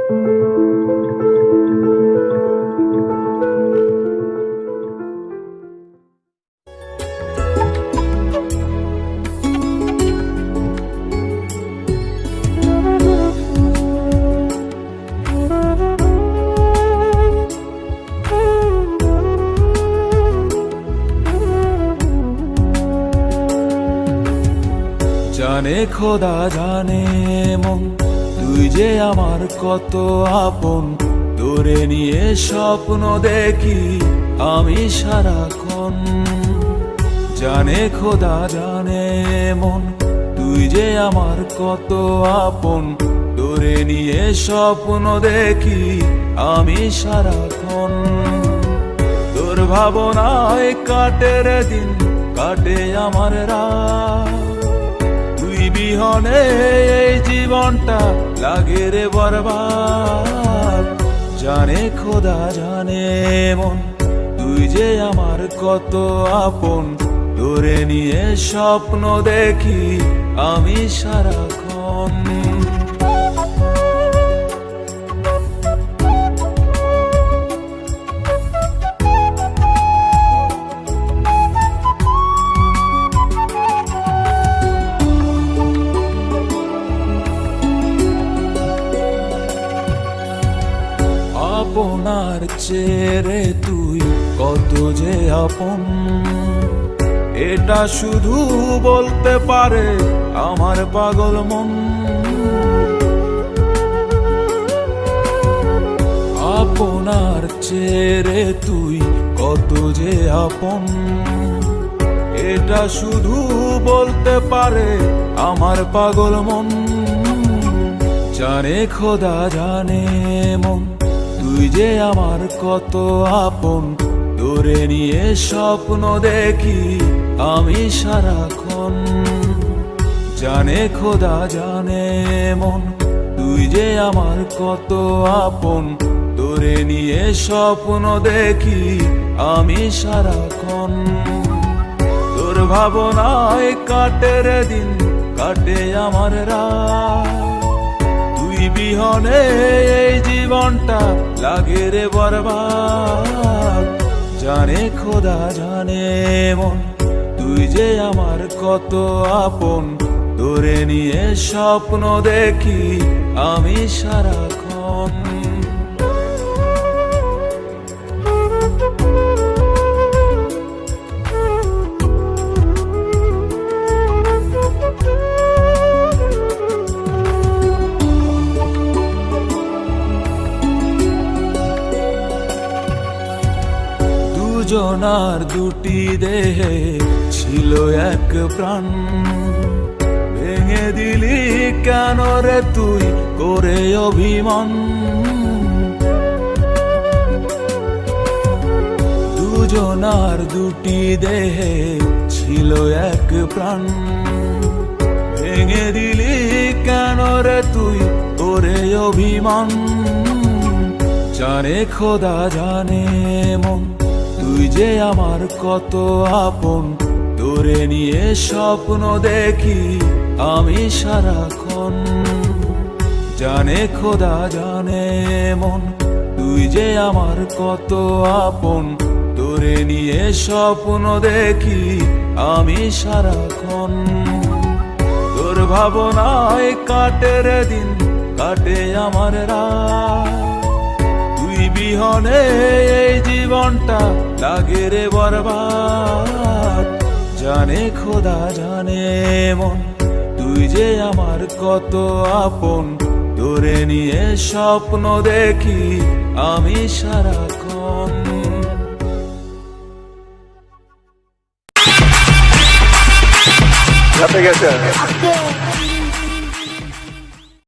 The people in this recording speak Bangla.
জানে খোদা জানে মন, তুই যে আমার কত আপন। তোরে নিয়ে স্বপ্ন দেখি আমি সারাক্ষণ। জানে খোদা জানে মন, তুই যে আমার কত আপন। তোরে নিয়ে স্বপ্ন দেখি আমি সারাক্ষণ। তোর ভাবনায় কাটে রে দিন, কাটে আমার রাত। বিহনে এই জীবনটা লাগে রে বরবাদ। জানে খোদা জানে মন, তুই যে আমার কত আপন। তোরে নিয়ে স্বপ্ন দেখি আমি সারাক্ষণ। আপনার চেয়ে তুই কত যে আপন, এটা শুধু বলতে পারে আমার পাগল মন। আপনার চেয়ে তুই কত যে আপন, এটা শুধু বলতে পারে আমার পাগল মন। জানে খোদা জানে মন, তুই যে আমার কত আপন। তোরে নিয়ে স্বপ্ন দেখি আমি সারাক্ষণ। জানে খোদা জানে মন, তুই যে আমার কত আপন। তোরে নিয়ে স্বপ্ন দেখি আমি সারাক্ষণ। তোর ভাবনায় কাটে রে দিন, কাটে আমার রাত। বিহনে এই জীবনটা লাগে রে বরবাদ। জানে খোদা জানে মন, তুই যে আমার কত আপন। তোরে নিয়ে স্বপ্ন দেখি আমি সারাক্ষণ। দুজনার দুটি দেহে ছিল এক প্রাণ। ভেঙে দিলি কেন রে তুই করে অভিমান। দুজনার দুটি দেহে ছিল এক প্রাণ। ভেঙে দিলি কেন রে তুই করে অভিমান। জানে খোদা জানে মন, তুই যে আমার কত আপন। তোরে নিয়ে স্বপ্ন দেখি আমি সারাক্ষণ। জানে খোদা জানে মন, তুই যে আমার কত আপন। তোরে নিয়ে স্বপ্ন দেখি আমি সারাক্ষণ। তোর ভাবনায় কাটে রে দিন, কাটে আমার রাত। বিহনে এই জীবনটা লাগে রে বরবাদ। জানে খোদা জানে মন, তুই যে আমার কত আপন। তোরে নিয়ে স্বপ্ন দেখি আমি সারাক্ষণ। গেছে